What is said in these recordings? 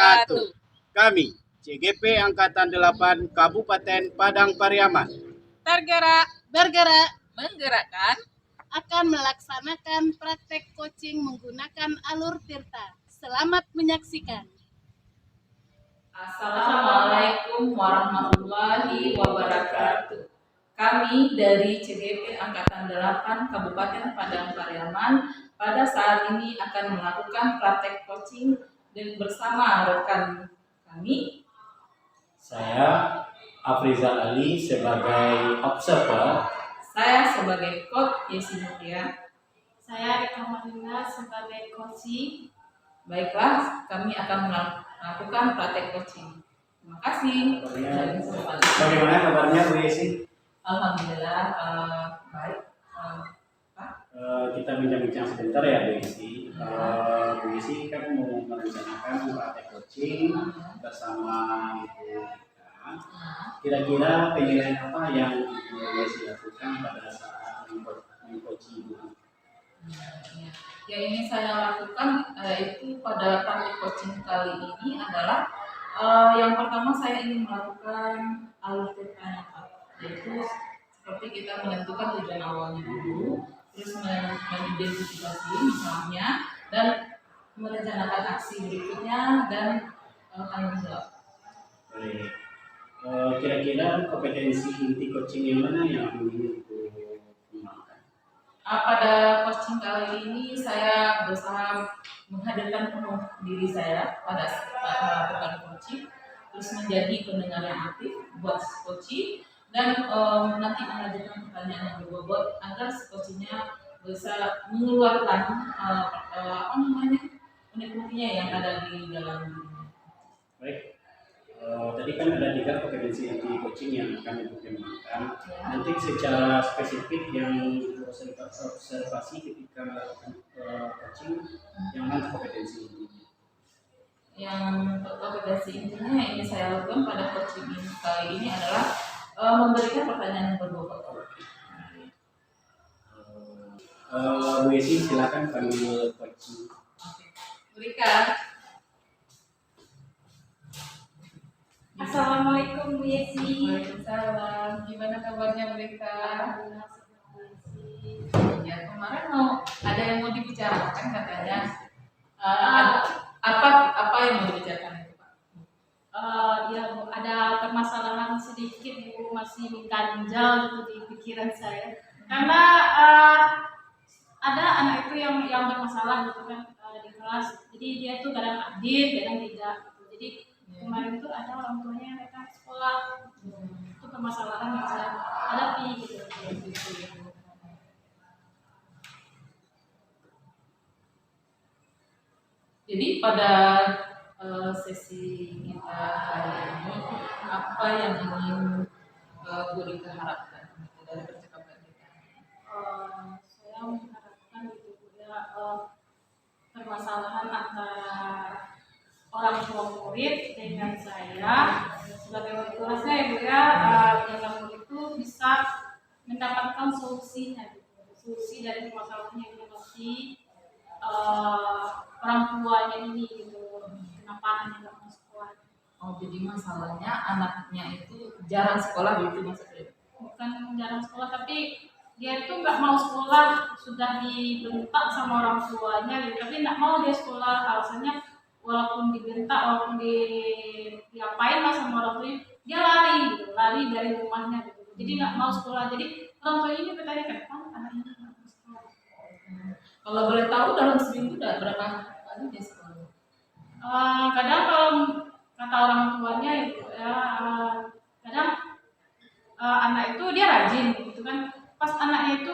wabarakatuh. Kami, CGP Angkatan 8 Kabupaten Padang Pariaman, tergerak, bergerak, menggerakkan, akan melaksanakan praktek coaching menggunakan alur tirta. Selamat menyaksikan. Assalamualaikum warahmatullahi wabarakatuh. Kami dari CGP Angkatan 8 Kabupaten Padang Pariaman pada saat ini akan melakukan praktek coaching dan bersama rekan kami. Saya Afrizal Ali sebagai observer. Saya sebagai coach Yesi Mutia. Saya Eka Marina sebagai coaching. Baiklah, kami akan melakukan praktek coaching. Terima kasih. Bagaimana kabarnya Bu Yesi? Alhamdulillah baik. Kita bincang-bincang sebentar ya Bu Yesi. Bu Yesi kan mau merencanakan praktek coaching bersama Ibu Eka. Kira-kira penilaian apa yang Bu Yesi lakukan pada saat mengcoaching Ibu? Yang ingin saya lakukan itu pada praktik coaching kali ini adalah yang pertama saya ingin melakukan alur tirtanya, yaitu seperti kita menentukan tujuan awalnya dulu, terus mengidentifikasi misalnya, dan merencanakan aksi berikutnya dan tanggung jawab. Baik. Kira-kira kompetensi inti coaching yang mana yang ingin Ibu kembangkan? Pada coaching kali ini saya berusaha menghadirkan penuh diri saya pada saat melakukan coaching, terus menjadi pendengar yang aktif buat coaching dan nanti mengajukan pertanyaan yang berbobot agar coachingnya bisa mengeluarkan unek-uneknya yang ada di dalam dirinya. Baik. Tadi kan ada 3 kompetensi inti coaching yang akan Ibu kembangkan. Nanti secara spesifik yang observasi ketika melakukan coaching, yang mana kompetensi intinya? Yang kompetensi intinya yang ingin saya lakukan pada coaching ini kali ini adalah memberikan pertanyaan yang berbobot. Bu Yesi silakan panggil coaching. Berikan. Assalamualaikum Bu Yesi. Waalaikumsalam. Gimana kabarnya mereka? Ya, kemarin ada yang mau dibicarakan katanya. Apa yang mau dibicarakan itu, Pak? Ya Bu, ada permasalahan sedikit Bu, masih mengganjal gitu di pikiran saya. Karena ada anak itu yang bermasalah gitu kan di kelas. Jadi dia tuh kadang hadir, kadang tidak. Jadi kemarin tuh ada orang tuanya yang datang ke sekolah. Itu permasalahan yang saya hadapi gitu. Jadi pada sesi kita hari ini, apa yang ingin Bu Rika harapkan dari percakapan kita? Saya mengharapkan gitu ya, permasalahan antara orang tua murid dengan saya sebagai wali kelasnya ya Bu ya, yang murid itu bisa mendapatkan solusinya gitu. Solusi dari permasalahan yang dihadapi orang tuanya ini gitu, kenapa anaknya nggak mau sekolah. Oh, jadi masalahnya anaknya itu jarang sekolah gitu maksudnya? Bukan jarang sekolah, tapi dia itu nggak mau sekolah, sudah dibentak sama orang tuanya gitu, tapi nggak mau dia sekolah. Alasannya walaupun dibentak, walaupun diapain lah sama orang tuanya, dia lari gitu, lari dari rumahnya gitu. Jadi nggak mau sekolah. Jadi orang tuanya ini bertanya, kenapa anak ini nggak mau sekolah? Kalau boleh tahu dalam seminggu udah berapa kali dia sekolah? Kadang kalau kata orang tuanya itu ya, kadang anak itu dia rajin gitu kan. Pas anaknya itu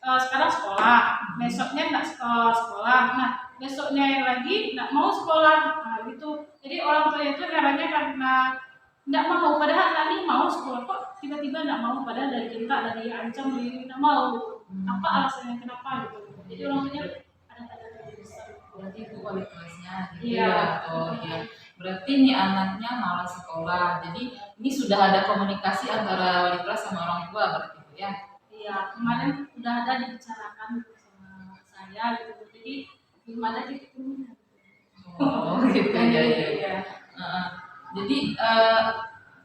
sekarang sekolah, besoknya nggak sekolah, nah besoknya lagi nggak mau sekolah, nah gitu. Jadi orang tua itu herannya karena nggak mau, padahal tadi mau sekolah kok tiba-tiba nggak mau, padahal dari cinta, dari ancam, dari nggak mau. Apa alasannya kenapa gitu? Jadi orang tuanya ada tanda besar. Berarti itu wali kelasnya gitu Iya. ya? Oh ya. Berarti ini anaknya malas sekolah. Jadi ini sudah ada komunikasi antara wali kelas sama orang tua berarti itu ya? Iya, kemarin udah ada dibicarakan sama saya gitu. Jadi belum ada titik temunya. Oh gitu Kan ya gitu, ya. ya. Heeh. Jadi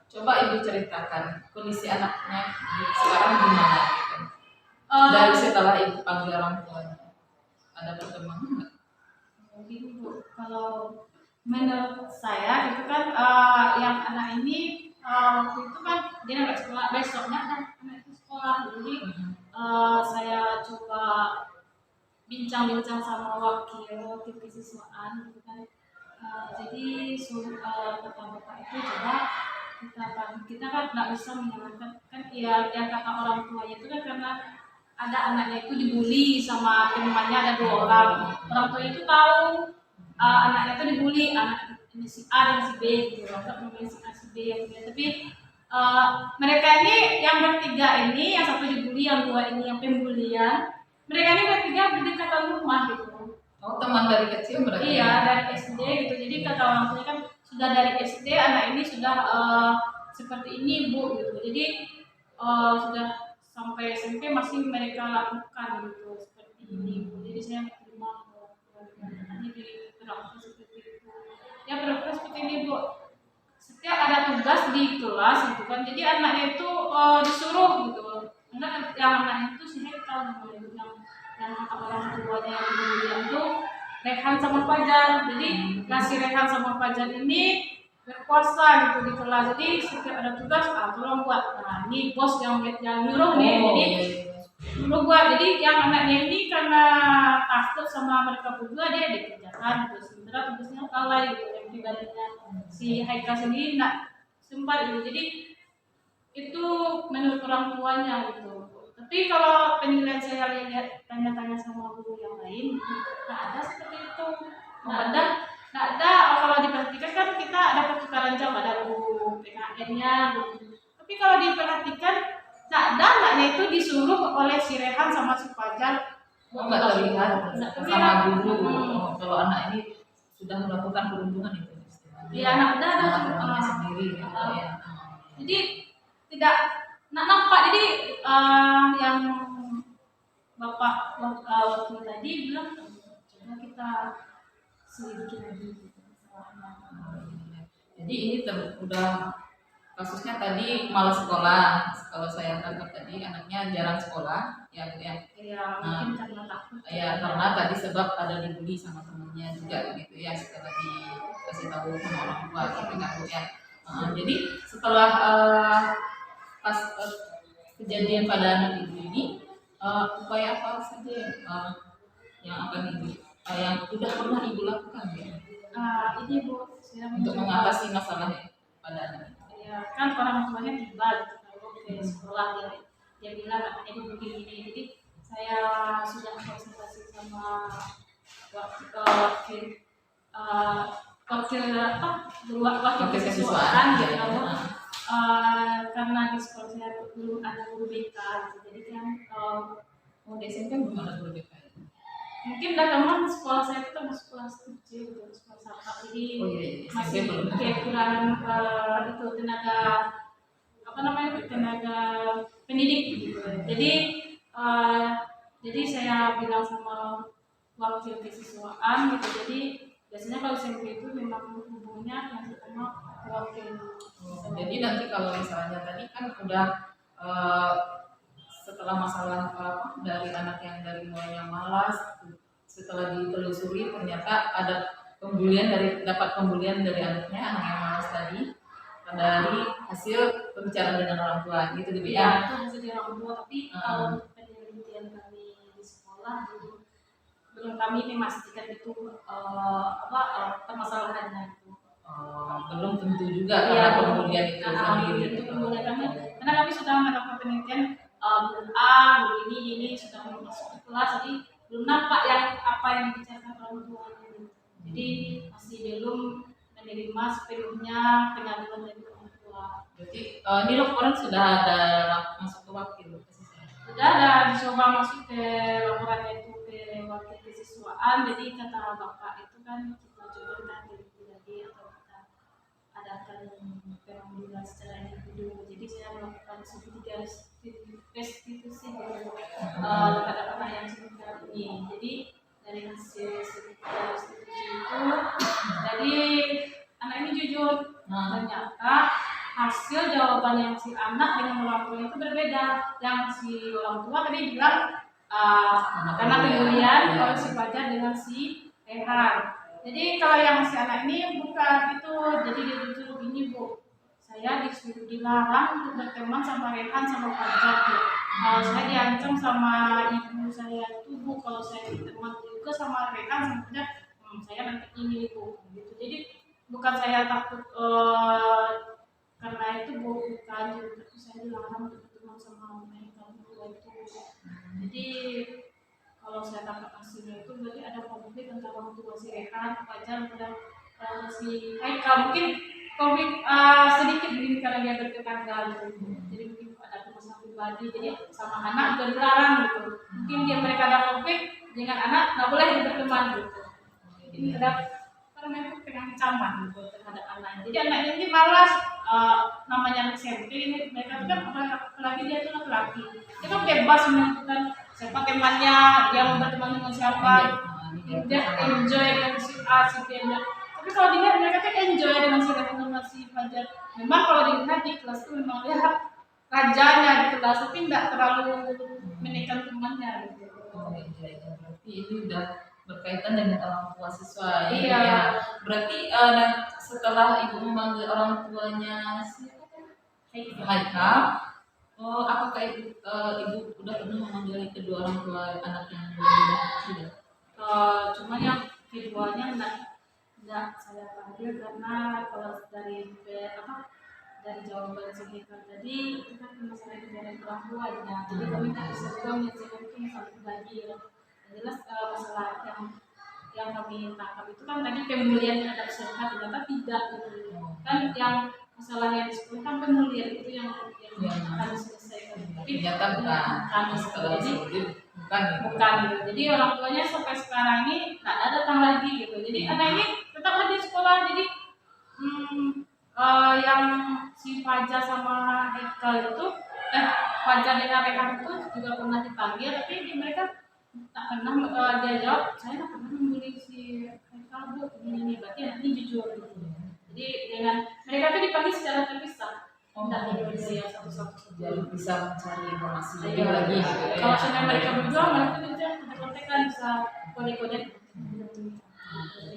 coba ibu ceritakan kondisi anaknya sekarang gimana gitu. Dari Eh, setelah ibu panggil orang tuanya, ada perkembangan nggak? Mungkin Bu, kalau menurut saya itu kan yang anak ini waktu itu kan dia nggak sekolah, besoknya kan anak itu sekolah, jadi saya coba bincang-bincang sama wakil kesiswaan gitu kan. Jadi kata bapak itu coba kita kan nggak bisa menyalahkan kan ya yang kata orang tuanya itu kan karena ada anaknya itu dibully sama temannya, ada 2 orang. Orang tua itu tahu anaknya itu dibully, anak ini si A dan si B gitu, anggap namanya si A si B yang gitu. Tapi mereka ini yang bertiga ini, yang satu dibully, yang 2 ini yang pembulian, mereka ini bertiga berdekatan rumah gitu. Oh teman dari kecil berarti? Iya, dari SD gitu. Jadi kata orang tuanya kan sudah dari SD anak ini sudah seperti ini Bu gitu. Jadi sudah sampai SMP masih mereka lakukan gitu seperti ini Bu. Jadi saya terima bahwa ini diperlakukan seperti itu. Ya berlaku seperti ini Bu. Setiap ada tugas di kelas gitu kan. Jadi anaknya itu disuruh gitu. Enggak yang anaknya itu si Hekal namanya, yang orang tuanya yang kemudian itu Rehan sama Fajar. Jadi ngasih Rehan sama Fajar ini berkuasa gitu di kelas. Jadi setiap ada tugas, tolong buat. Nah ini bos yang nyuruh nih. Jadi Iya, iya. nyuruh buat. Jadi yang anaknya ini karena takut sama mereka berdua dia dikerjakan gitu. Sementara tugasnya kalah gitu. Yang pribadinya si Haika sendiri nggak sempat gitu. Jadi itu menurut orang tuanya gitu. Tapi kalau penilaian saya lihat tanya-tanya sama guru yang lain, nggak ada seperti itu. Nggak ada. Kalau diperhatikan kan kita ada pertukaran jam, ada guru PKN-nya. Tapi kalau diperhatikan, nggak ada anaknya itu disuruh oleh si Rehan sama si Fajar. Oh nggak terlihat Nggak sama terlihat. guru. Hmm. Oh, kalau anak ini sudah melakukan perundungan itu istilahnya. Iya, ada Sama cuma temannya sendiri gitu ya. jadi tidak nampak. Jadi yang bapak wakil tadi bilang coba kita selidiki lagi gitu masalahnya. Jadi ini udah kasusnya tadi malas sekolah. Kalau saya tangkap tadi anaknya jarang sekolah, ya Bu ya. Ya mungkin karena takut. Ya karena tadi sebab ada dibully sama temennya juga gitu ya, setelah dikasih tahu sama orang tua gitu kan Bu ya. Jadi setelah pas kejadian pada anak ibu ini, upaya apa saja yang akan ibu yang sudah pernah ibu lakukan ya Ini Bu, saya untuk mencoba. mengatasi masalah pada anak itu? Ya kan orang tuanya tiba gitu kalau ke sekolah, dia bilang anaknya itu begini. Jadi saya sudah konsultasi sama wakil wakil kesiswaan gitu. Karena di sekolah saya belum ada guru BK gitu. Jadi kan Oh di SMP belum ada guru BK. mungkin teman sekolah saya itu termasuk kelas kecil gitu, sekolah sapa. Jadi Oh iya, iya. masih SMP belum. kekurangan itu tenaga tenaga pendidik gitu. Jadi saya bilang sama wakil kesiswaan gitu. Jadi biasanya kalau SMP itu memang hubungannya yang pertama wakil. Jadi nanti kalau misalnya tadi kan udah eh, setelah masalah dari anak yang dari mulai yang malas, setelah ditelusuri ternyata ada dapat pembulian dari anaknya, anak yang malas tadi, dari hasil pembicaraan dengan orang tua gitu Ya, ya. itu hasil dari orang tua. Tapi kalau penelitian kami di sekolah belum kami memastikan itu permasalahannya itu. Belum tentu juga Iya, karena pembulian itu sendiri. itu pembulian kami, karena kami sudah melakukan penelitian bulan A, bulan ini sudah masuk ke kelas, jadi belum nampak yang apa yang dibicarakan orang tuanya. Jadi masih belum menerima sepenuhnya pengaduan dari orang tua. Berarti ini laporan sudah ada masuk ke wakil kesiswaan. Sudah ada dicoba masuk ke laporannya itu ke wakil kesiswaan. Jadi kata bapak itu kan kita coba nanti lagi atau kita adakan pemanggilan secara individu. Jadi saya melakukan segitiga restitusi terhadap anak yang sebentar ini. Jadi dari hasil segitiga restitusi itu hasil jawaban yang si anak dengan orang tua itu berbeda. Yang si orang tua tadi bilang karena kemudian kalau si Fajar dengan si Rehan. Jadi kalau yang si anak ini bukan itu, jadi dia jujur gini Bu, saya disuruh dilarang untuk berteman sama Rehan sama Fajar Bu. Saya diancam sama ibu saya itu Bu, kalau saya berteman juga sama Rehan sama Fajar, saya nanti ini Bu. Gitu. Jadi bukan saya takut karena itu Bu, bukan juga, tapi saya dilarang untuk berteman sama mereka berdua itu. Jadi kalau saya tangkap hasilnya itu berarti ada konflik antara orang tua si Rehan, Fajar, dan si Haikal. Mungkin konflik sedikit begini karena dia bertetangga gitu. Jadi mungkin ada permasalahan pribadi, jadi sama anak juga dilarang gitu. Mungkin mereka ada konflik dengan anak, nggak boleh berteman gitu. Ini ada karena itu pengancaman gitu terhadap anaknya. Jadi anaknya ini malas, namanya anak SMP ini mereka itu kan apalagi dia itu laki-laki, dia kan bebas menentukan siapa temannya, dia mau berteman dengan siapa, dia enjoy dengan si A, si B. Tapi kalau dilihat mereka kan enjoy dengan si Rehan sama si Fajar. Memang kalau dilihat di kelas itu memang dia rajanya di kelas, tapi tidak terlalu menekan temannya gitu. Berarti ini udah berkaitan dengan orang tua siswa. Iya. Ya. Berarti setelah ibu memanggil orang tuanya si Haikal, apakah ibu udah pernah memanggil kedua orang tua anak yang berbeda? Tidak. Cuman yang keduanya enggak saya panggil karena kalau dari jawaban sekitar tadi itu kan masalah dari orang tuanya. Jadi kami tak bisa juga menyelesaikan itu masalah pribadi ya. Jelas masalah yang kami tangkap itu kan tadi pemulihan terhadap peserta, ternyata tidak gitu. Kan yang masalah yang disebut kan pemulihan itu yang akan diselesaikan. Tapi ternyata bukan setelah jadi bukan gitu. Jadi orang tuanya sampai sekarang ini nggak ada datang lagi gitu. Jadi anak ini tetap di sekolah. Jadi yang si Fajar sama Haikal itu Fajar dengan Rehan itu juga pernah dipanggil, tapi mereka tak pernah dia jawab, saya tak pernah membuli si Haikal Bu, ini berarti anak ini jujur gitu. Jadi dengan mereka itu dipanggil secara terpisah. Tidak dari satu-satu jadi bisa mencari informasi lebih Iya. lagi. Gitu, ya. Kalau sudah mereka berdua, mereka bisa kontak-kontakan, bisa kode-kode.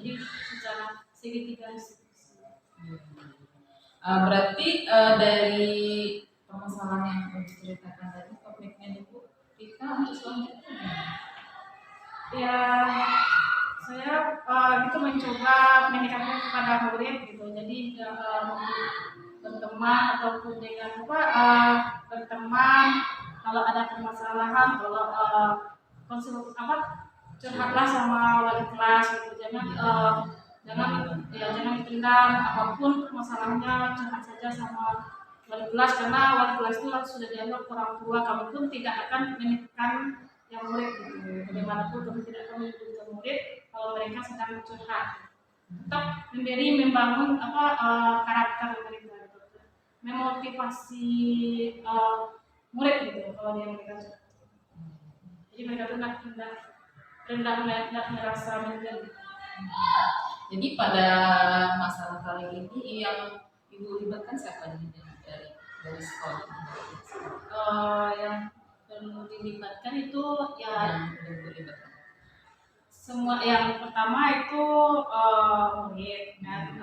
Jadi secara segitiga. Berarti dari permasalahan yang kamu ceritakan tadi, konfliknya itu kita untuk selanjutnya. Ya, saya itu mencoba meningkatkan kepada murid gitu. Jadi berteman ataupun dengan berteman kalau ada permasalahan, kalau curhatlah sama wali kelas gitu. Jangan ditendam, apapun masalahnya curhat saja sama wali kelas, karena wali kelas itu sudah dianggap orang tua. Kamu pun tidak akan menekan yang murid gitu. Bagaimanapun kamu tidak akan menekan murid kalau mereka sedang curhat. Tetap membangun karakter mereka, memotivasi murid gitu kalau dia mereka curhat. Jadi mereka tuh tidak merasa menjadi. Jadi pada masalah kali ini yang ibu libatkan siapa nih dari sekolah? Yang perlu dilibatkan itu ya yang dilibatkan. Semua. Yang pertama itu murid, dan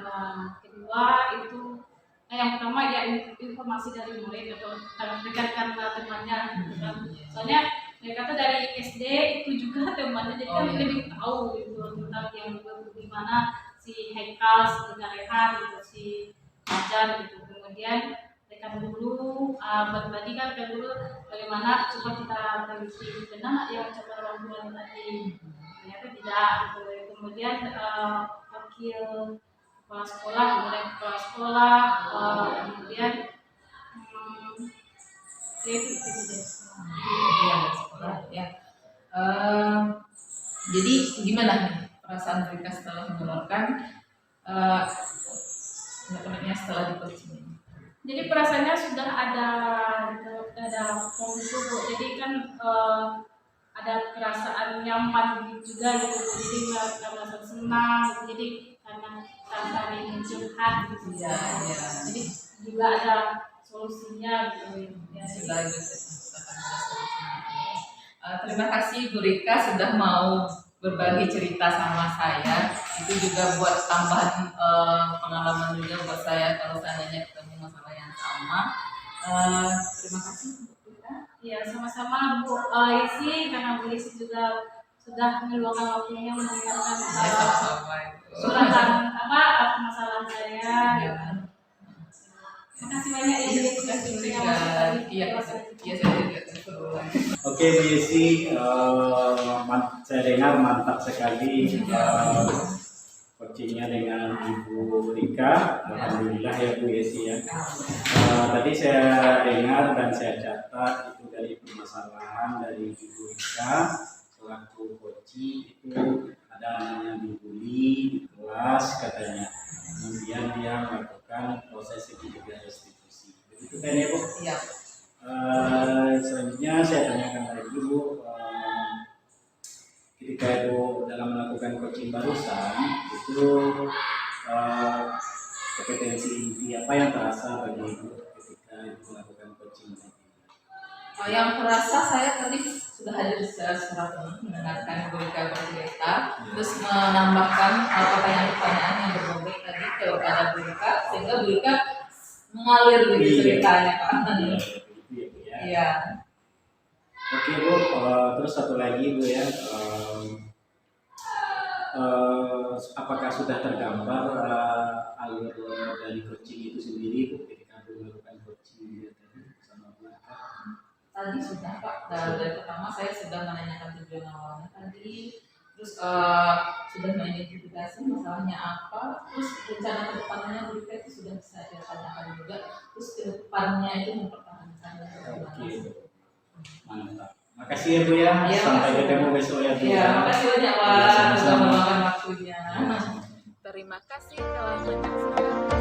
kedua itu yang pertama ya informasi dari murid atau dekatkan temannya gitu kan. Soalnya mereka tuh dari SD itu juga temannya, jadi kan lebih tahu gitu tentang yang gimana si Haikal, si Rehan gitu, si Fajar gitu. Kemudian mereka dulu berbagi kan dulu bagaimana coba kita teliti benar yang coba orang tua tadi, ternyata tidak gitu. Kemudian wakil kepala sekolah, kemudian kepala sekolah, kemudian itu deh. Sekolah ya. Jadi gimana nih perasaan mereka setelah mengeluarkan anak-anaknya setelah di coaching? Jadi perasaannya sudah ada form itu Bu. Jadi kan ada perasaan nyaman juga gitu. Jadi nggak merasa senang gitu. Jadi karena saling curhat gitu. Ya. Jadi juga ada solusinya gitu ya. Sudah ada solusinya. Terima kasih Bu Rika sudah mau berbagi cerita sama saya. Itu juga buat tambahan pengalaman juga buat saya kalau seandainya ketemu masalah yang sama. Terima kasih Bu Rika. Ya, sama-sama Bu Isi, karena Bu Isi juga sudah meluangkan waktunya mendengarkan Ya, sama-sama. curhatan permasalahan saya. Ya. Terima kasih banyak ya. Terima kasih Bu Rika. Iya, saya juga. Oke Bu Yesi, saya dengar mantap sekali coachingnya dengan Ibu Rika. Alhamdulillah ya Bu Yesi ya. Tadi saya dengar dan saya catat itu dari permasalahan dari Ibu Rika selaku coaching itu ada anaknya dibully di kelas katanya. Kemudian dia melakukan proses segitiga restitusi. Begitu kan ya Bu? Iya. Selanjutnya saya tanyakan lagi Bu, ketika Ibu dalam melakukan coaching barusan itu kompetensi inti apa yang terasa bagi Ibu ketika Ibu melakukan coaching tadi? Yang terasa saya tadi sudah hadir secara penuh mendengarkan Bu Rika bercerita, terus menambahkan pertanyaan-pertanyaan yang berbobot tadi kepada Bu Rika, sehingga Bu Rika mengalir gitu ceritanya Pak. Iya. Oke Bu, terus satu lagi Bu ya, apakah sudah tergambar alur dari coaching itu sendiri Bu ketika Bu melakukan coaching tadi bersama Bu Rika? Tadi sudah Pak, dari pertama saya sudah menanyakan tujuan awalnya tadi, terus sudah mengidentifikasi masalahnya apa, terus rencana kedepannya Bu Rika itu sudah bisa saya tanyakan juga, terus kedepannya itu mempertahankan. Oke, mantap. Makasih ya Bu ya. Ya, Sampai makasih. ketemu besok ya Bu. Ya, makasih banyak Pak, Ya, sudah sama-sama. meluangkan waktunya. Ya. Terima kasih telah menyaksikan.